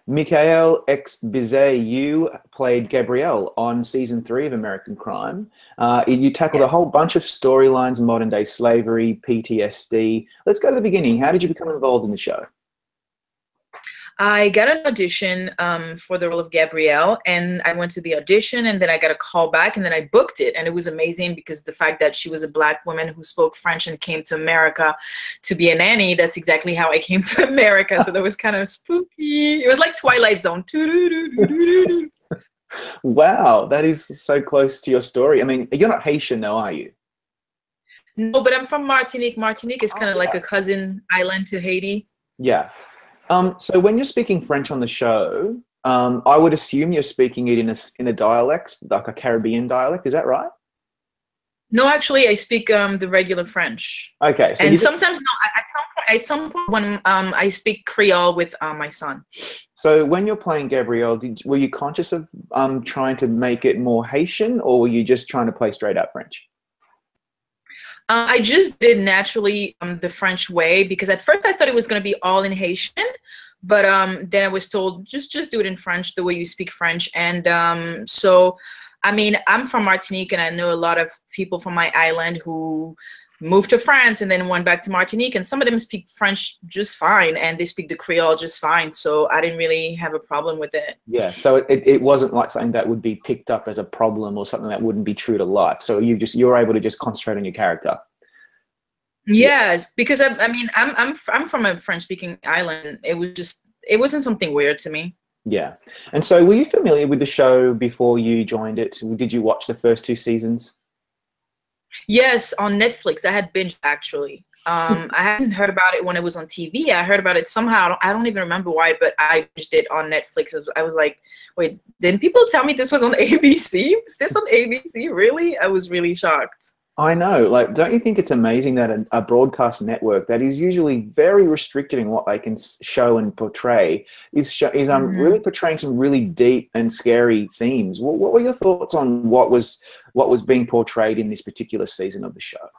Mickaelle X Bizet, you played Gabrielle on season 3 of American Crime. You tackled a Yes. whole bunch of storylines, modern day slavery, PTSD. Let's go to the beginning. How did you become involved in the show? I got an audition for the role of Gabrielle, and I went to the audition, and then I got a call back, and then I booked it. And it was amazing because the fact that she was a Black woman who spoke French and came to America to be a nanny, that's exactly how I came to America. So that was kind of spooky. It was like Twilight Zone. Wow, that is so close to your story. I mean, you're not Haitian though, are you? No, but I'm from Martinique. Martinique is Oh, kind of like yeah. a cousin island to Haiti. Yeah. So when you're speaking French on the show, I would assume you're speaking it in a dialect, like a Caribbean dialect. Is that right? No, actually, I speak the regular French, Okay, so and you just sometimes no. At some point, when I speak Creole with my son. so when you're playing Gabrielle, were you conscious of trying to make it more Haitian, or were you just trying to play straight out French? I just did naturally the French way because at first I thought it was going to be all in Haitian, but then I was told just do it in French the way you speak French, and so I mean I'm from Martinique and I know a lot of people from my island who moved to France and then went back to Martinique, and some of them speak French just fine and they speak the Creole just fine, so I didn't really have a problem with it. Yeah, so it wasn't like something that would be picked up as a problem or something that wouldn't be true to life. So you're able to just concentrate on your character. Yeah. Yes, because I mean I'm from a French speaking island. It wasn't something weird to me. Yeah. And so were you familiar with the show before you joined it? Did you watch the first 2 seasons? Yes, on Netflix. I had binged actually. I hadn't heard about it when it was on TV. I heard about it somehow. I don't even remember why, but I binged it on Netflix. I was like, wait, didn't people tell me this was on ABC? Is this on ABC? Really? I was really shocked. I know. Like, don't you think it's amazing that a broadcast network that is usually very restricted in what they can show and portray is really Mhm. portraying some really deep and scary themes. What were your thoughts on what was being portrayed in this particular season of the show?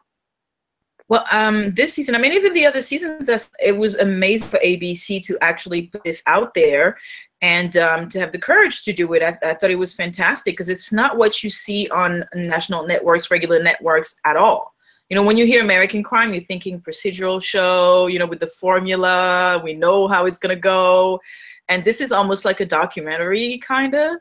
Well, this season, I mean, even the other seasons, it was amazing for ABC to actually put this out there and to have the courage to do it. I thought it was fantastic because it's not what you see on national networks, regular networks at all. You know, when you hear American Crime, you're thinking procedural show, you know, with the formula, we know how it's going to go. And this is almost like a documentary, kind of.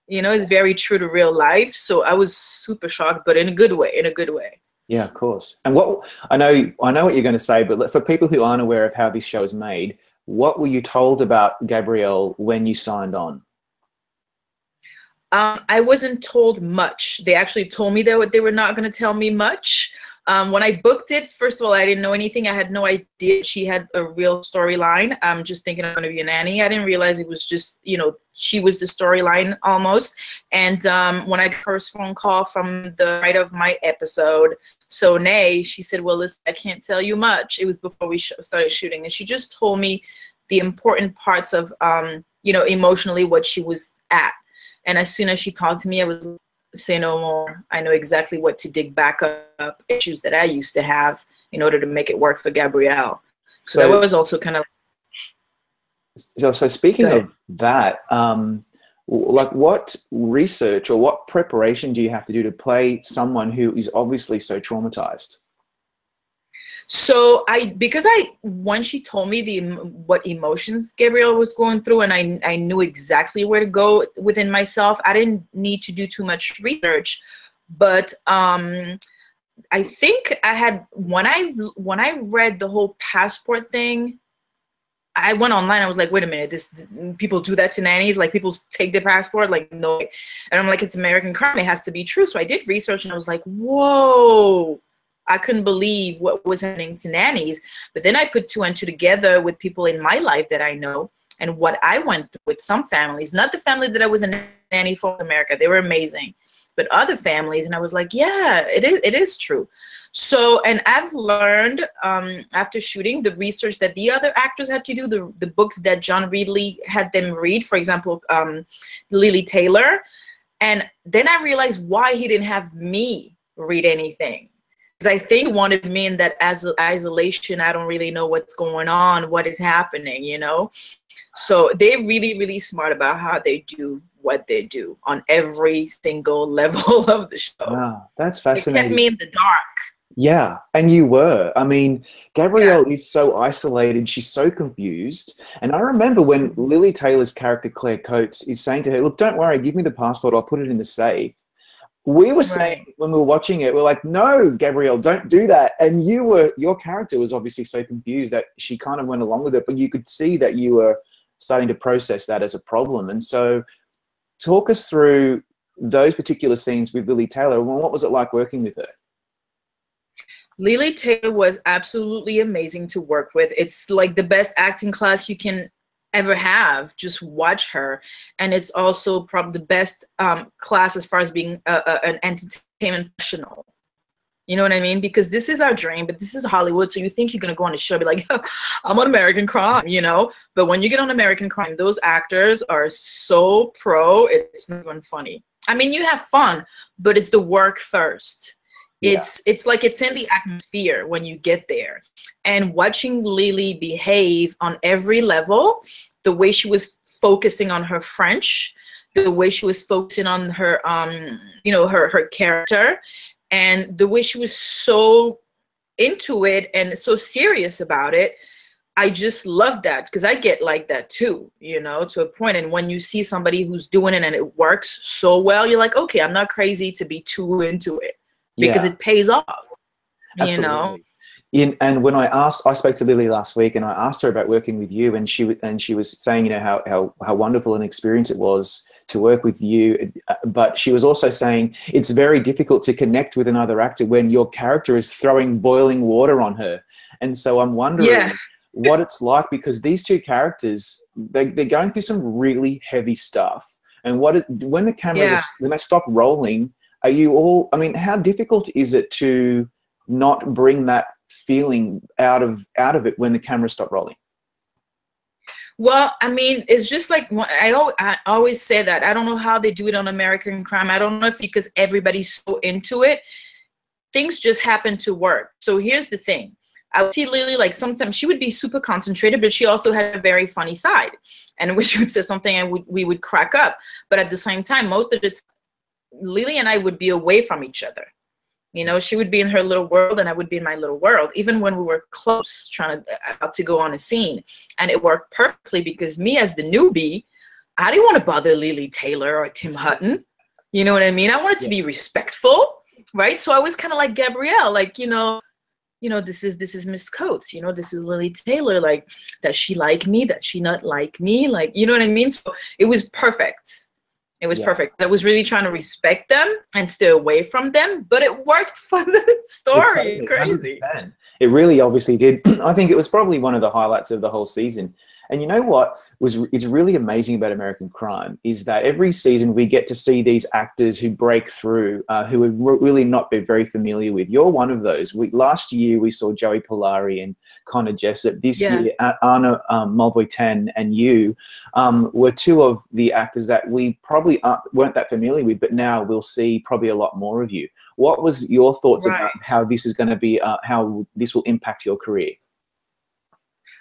You know, it's very true to real life. So I was super shocked, but in a good way, in a good way. Yeah, of course. And what I know what you're going to say, but for people who aren't aware of how this show is made, what were you told about Gabrielle when you signed on? I wasn't told much. They actually told me that they were not going to tell me much. When I booked it, first of all, I didn't know anything. I had no idea she had a real storyline. I'm just thinking I'm going to be a nanny. I didn't realize it was just, you know, she was the storyline almost. And when I got first phone call from the writer of my episode, so Nay, she said, well, listen, I can't tell you much. It was before we started shooting. And she just told me the important parts of, you know, emotionally what she was at. And as soon as she talked to me, I was say no more. I know exactly what to dig back up issues that I used to have in order to make it work for Gabrielle. So that So, was also kind of so speaking good. of that, like what research or what preparation do you have to do to play someone who is obviously so traumatized? So because when she told me what emotions Gabrielle was going through, and I knew exactly where to go within myself, I didn't need to do too much research. But I think I had when I read the whole passport thing, I went online. I was like, wait a minute, this people do that to nannies? Like people take their passport? Like no. And I'm like, it's American crime. It has to be true. So I did research, and I was like, whoa. I couldn't believe what was happening to nannies. But then I put two and two together with people in my life that I know and what I went through with some families, not the family that I was a nanny for in America. They were amazing. But other families, and I was like, yeah, it is true. So, and I've learned after shooting the research that the other actors had to do, the books that John Reedley had them read, for example, Lili Taylor. And then I realized why he didn't have me read anything. Because I think he wanted me in that as isolation. I don't really know what's going on, what is happening, you know? So they're really, really smart about how they do what they do on every single level of the show. Wow, that's It kept fascinating. me in the dark. Yeah, and you were. I mean, Gabrielle is so isolated. She's so confused. And I remember when Lili Taylor's character, Claire Coates, is saying to her, look, don't worry, give me the passport. I'll put it in the safe. We were saying when we were watching it, we're like, no, Gabrielle, don't do that. And your character was obviously so confused that she kind of went along with it, but you could see that you were starting to process that as a problem. And so talk us through those particular scenes with Lili Taylor. Well, what was it like working with her? Lili Taylor was absolutely amazing to work with. It's like the best acting class you can ever have. Just watch her. And it's also probably the best class as far as being an entertainment professional. You know what I mean? Because this is our dream, but this is Hollywood. So you think you're going to go on a show and be like, I'm on American Crime, you know? But when you get on American Crime, those actors are so pro, it's not even funny. I mean, you have fun, but it's the work first. Yeah. It's like it's in the atmosphere when you get there. And watching Lili behave on every level, the way she was focusing on her French, the way she was focusing on her, you know, her character, and the way she was so into it and so serious about it, I just love that because I get like that too, you know, to a point. And when you see somebody who's doing it and it works so well, you're like, okay, I'm not crazy to be too into it because it pays off, Absolutely. you know. And when I spoke to Lili last week and I asked her about working with you, and she was saying, you know, how wonderful an experience it was to work with you, but she was also saying it's very difficult to connect with another actor when your character is throwing boiling water on her. And so I'm wondering what it's like, because these two characters, they're going through some really heavy stuff. And when the cameras when they stop rolling, are you all, I mean, how difficult is it to not bring that feeling out of it when the cameras stop rolling? Well, I mean, it's just like I always say that I don't know how they do it on American Crime. I don't know if because everybody's so into it, things just happen to work. So here's the thing. I would see Lili, like sometimes she would be super concentrated, but she also had a very funny side. And when she would say something and we would crack up. But at the same time, most of the time, Lili and I would be away from each other. You know, she would be in her little world and I would be in my little world, even when we were close, trying to go on a scene. And it worked perfectly because me as the newbie, I didn't want to bother Lili Taylor or Tim Hutton. You know what I mean? I wanted to be respectful, right? So I was kind of like Gabrielle, like, you know, this is Miss Coates, you know, this is Lili Taylor, like, does she like me? Does she not like me? Like, you know what I mean? So it was perfect. It was perfect. I was really trying to respect them and stay away from them, but it worked for the story. It's crazy. 100%. It really obviously did. I think it was probably one of the highlights of the whole season. And you know what is really amazing about American Crime is that every season we get to see these actors who break through, who have really not been very familiar with. You're one of those. Last year we saw Joey Polari and Connor Jessup. This year, Anna Malvoitin and you were two of the actors that we probably weren't that familiar with, but now we'll see probably a lot more of you. What was your thoughts about how this is going to be, how this will impact your career?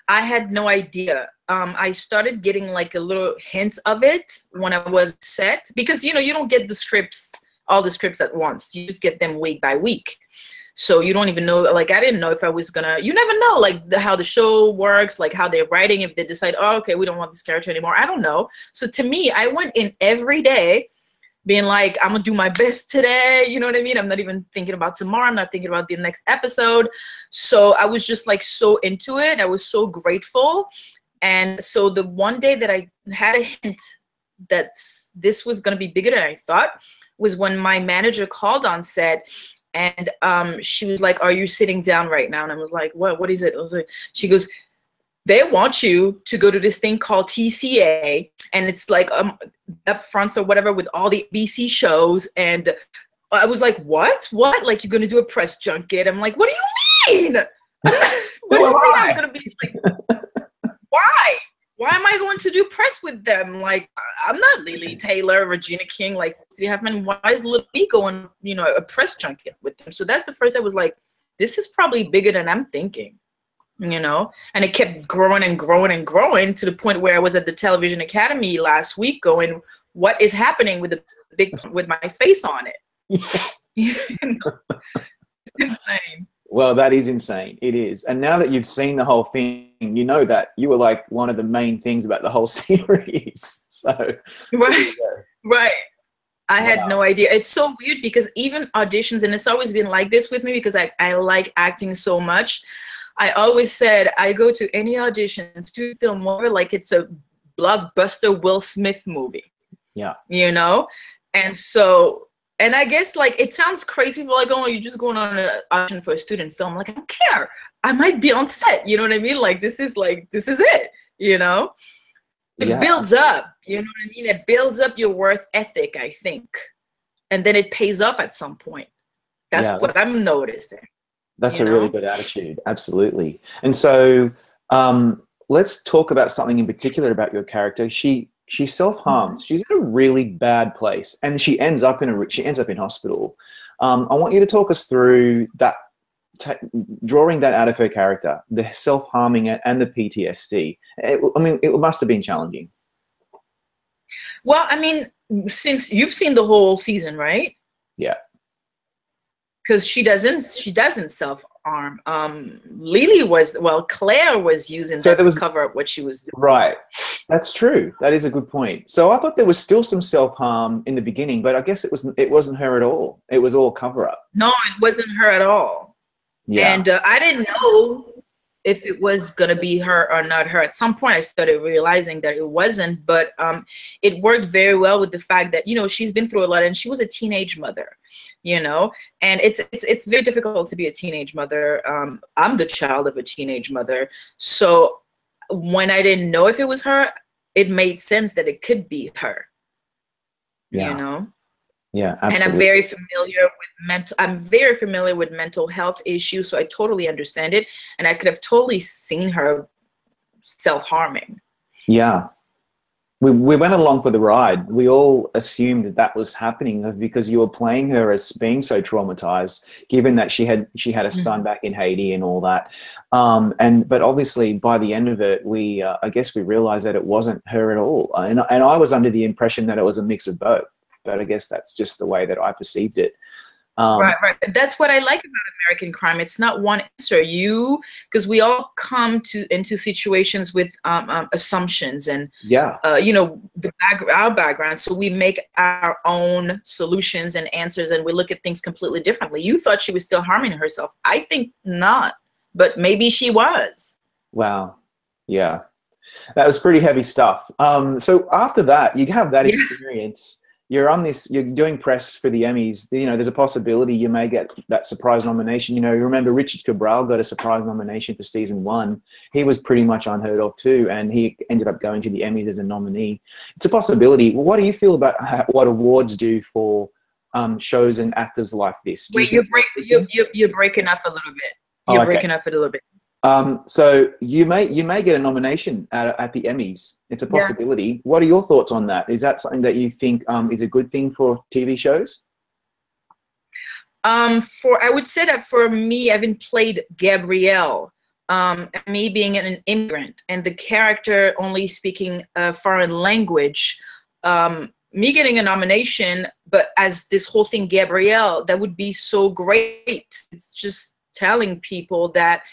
I had no idea. I started getting like a little hint of it when I was set because, you know, you don't get all the scripts at once. You just get them week by week. So you don't even know, like, I didn't know if I was you never know, like, how the show works, like how they're writing, if they decide, oh, okay, we don't want this character anymore. I don't know. So to me, I went in every day being like, I'm gonna do my best today. You know what I mean? I'm not even thinking about tomorrow. I'm not thinking about the next episode. So I was just like so into it. I was so grateful. And so the one day that I had a hint that this was gonna be bigger than I thought was when my manager called on set, and she was like, are you sitting down right now? And I was like, what is it? I was like, she goes, they want you to go to this thing called TCA, and it's like up front or whatever with all the BC shows. And I was like, what? Like, you're gonna do a press junket? I'm like, what do you mean? What do you mean I'm gonna be like, why? Why am I going to do press with them? Like, I'm not Lili Taylor, Regina King, like City Huffman. Why is Lil B going, you know, a press junket with them? So that's the first I was like, this is probably bigger than I'm thinking. you know, and it kept growing and growing and growing to the point where I was at the Television Academy last week going, what is happening with the big, with my face on it? You know? Insane. Well, that is insane. It is. And now that you've seen the whole thing, you know that you were like one of the main things about the whole series. So, right, right. I wow. had no idea. It's so weird because even auditions, and it's always been like this with me because I like acting so much. I always said I go to any auditions to film more like it's a blockbuster Will Smith movie. Yeah. You know? And so, and I guess like it sounds crazy. People are like, oh, you're just going on an audition for a student film. Like, I don't care. I might be on set. You know what I mean? Like, this is it, you know? It builds up, you know what I mean? It builds up your worth ethic, I think. And then it pays off at some point. That's what I'm noticing. That's a really good attitude. Absolutely. And so let's talk about something in particular about your character. She self-harms. She's in a really bad place, and she ends up in hospital. I want you to talk us through that, drawing that out of her character, the self-harming and the PTSD. It must have been challenging. Well, I mean, since you've seen the whole season, right? Yeah. Because she doesn't self-harm. Claire was using that to cover up what she was doing. Right. That's true. That is a good point. So I thought there was still some self-harm in the beginning, but I guess it wasn't her at all. It was all cover-up. No, it wasn't her at all. Yeah. And I didn't know if it was going to be her or not her. At some point, I started realizing that it wasn't, but it worked very well with the fact that, you know, she's been through a lot and she was a teenage mother, you know, and it's very difficult to be a teenage mother. I'm the child of a teenage mother. So when I didn't know if it was her, it made sense that it could be her, you know? Yeah, absolutely. And I'm very familiar with mental health issues, so I totally understand it, and I could have totally seen her self-harming. Yeah. We went along for the ride. We all assumed that was happening because you were playing her as being so traumatized, given that she had a son back in Haiti and all that. But obviously by the end of it, I guess we realized that it wasn't her at all. And I was under the impression that it was a mix of both. But I guess that's just the way that I perceived it. Right. That's what I like about American crime. It's not one answer. Because we all come into situations with assumptions and you know, our background. So we make our own solutions and answers, and we look at things completely differently. You thought she was still harming herself. I think not, but maybe she was. Wow. Yeah, that was pretty heavy stuff. So after that, you have that experience. You're doing press for the Emmys. You know, there's a possibility you may get that surprise nomination. You know, you remember Richard Cabral got a surprise nomination for season 1. He was pretty much unheard of too, and he ended up going to the Emmys as a nominee. It's a possibility. What do you feel about what awards do for shows and actors like this? Wait, you're breaking up a little bit. You're breaking up a little bit. So you may get a nomination at the Emmys. It's a possibility. Yeah. What are your thoughts on that? Is that something that you think is a good thing for TV shows? I would say that for me, having played Gabrielle, me being an immigrant and the character only speaking a foreign language, me getting a nomination, but as this whole thing Gabrielle, that would be so great. It's just telling people that,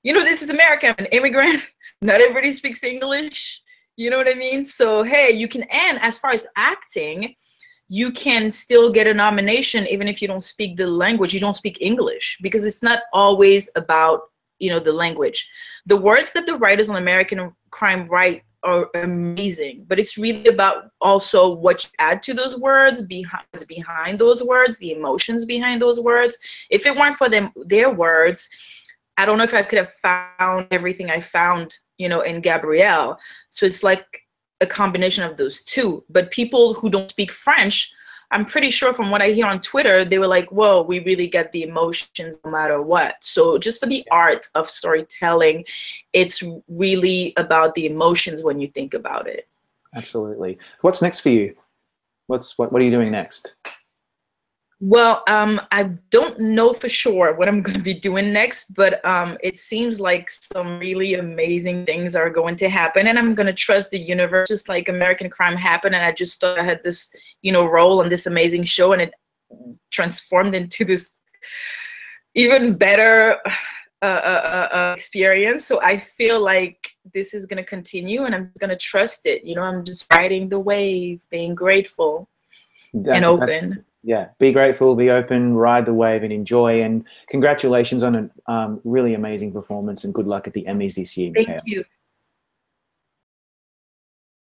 you know, this is America. I'm an immigrant. Not everybody speaks English. You know what I mean? So, hey, you can, and as far as acting, you can still get a nomination even if you don't speak the language, you don't speak English, because it's not always about, you know, the language. The words that the writers on American Crime write are amazing, but it's really about also what you add to those words, behind those words, the emotions behind those words. If it weren't for their words, I don't know if I could have found everything I found, you know, in Gabrielle. So it's like a combination of those two. But people who don't speak French, I'm pretty sure from what I hear on Twitter, they were like, whoa, we really get the emotions no matter what. So just for the art of storytelling, it's really about the emotions when you think about it. Absolutely. What's next for you? What are you doing next? Well, I don't know for sure what I'm going to be doing next, but it seems like some really amazing things are going to happen, and I'm going to trust the universe. Just like American Crime happened, and I just thought I had this, role on this amazing show, and it transformed into this even better experience. So I feel like this is going to continue, and I'm just going to trust it. I'm just riding the wave, being grateful and open. Yeah, be grateful, be open, ride the wave, and enjoy. And congratulations on a really amazing performance, and good luck at the Emmys this year. Thank you.